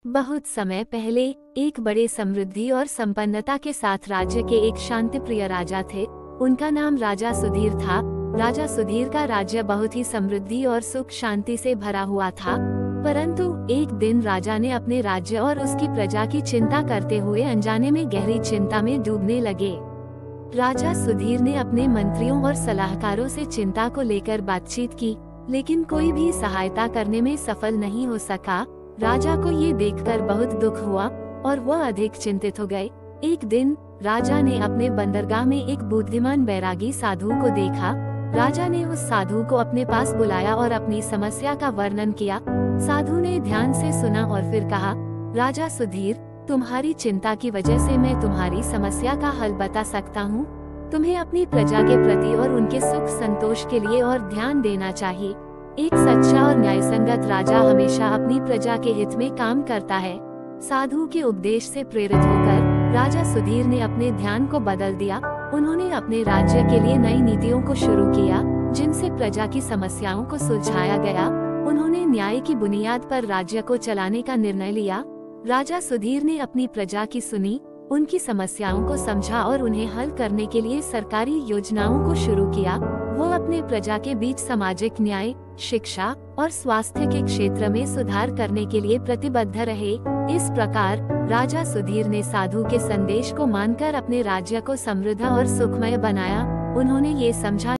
बहुत समय पहले एक बड़े समृद्धि और संपन्नता के साथ राज्य के एक शांतिप्रिय राजा थे। उनका नाम राजा सुधीर था। राजा सुधीर का राज्य बहुत ही समृद्धि और सुख शांति से भरा हुआ था। परंतु एक दिन राजा ने अपने राज्य और उसकी प्रजा की चिंता करते हुए अनजाने में गहरी चिंता में डूबने लगे। राजा सुधीर ने अपने मंत्रियों और सलाहकारों से चिंता को लेकर बातचीत की, लेकिन कोई भी सहायता करने में सफल नहीं हो सका। राजा को ये देखकर बहुत दुख हुआ और वह अधिक चिंतित हो गए। एक दिन राजा ने अपने बंदरगाह में एक बुद्धिमान बैरागी साधु को देखा। राजा ने उस साधु को अपने पास बुलाया और अपनी समस्या का वर्णन किया। साधु ने ध्यान से सुना और फिर कहा, राजा सुधीर, तुम्हारी चिंता की वजह से मैं तुम्हारी समस्या का हल बता सकता हूँ। तुम्हें अपनी प्रजा के प्रति और उनके सुख संतोष के लिए और ध्यान देना चाहिए। एक सच्चा और न्यायसंगत राजा हमेशा अपनी प्रजा के हित में काम करता है। साधु के उपदेश से प्रेरित होकर राजा सुधीर ने अपने ध्यान को बदल दिया। उन्होंने अपने राज्य के लिए नई नीतियों को शुरू किया, जिनसे प्रजा की समस्याओं को सुलझाया गया। उन्होंने न्याय की बुनियाद पर राज्य को चलाने का निर्णय लिया। राजा सुधीर ने अपनी प्रजा की सुनी, उनकी समस्याओं को समझा और उन्हें हल करने के लिए सरकारी योजनाओं को शुरू किया। वो अपने प्रजा के बीच सामाजिक न्याय, शिक्षा और स्वास्थ्य के क्षेत्र में सुधार करने के लिए प्रतिबद्ध रहे। इस प्रकार राजा सुधीर ने साधु के संदेश को मानकर अपने राज्य को समृद्ध और सुखमय बनाया। उन्होंने ये समझा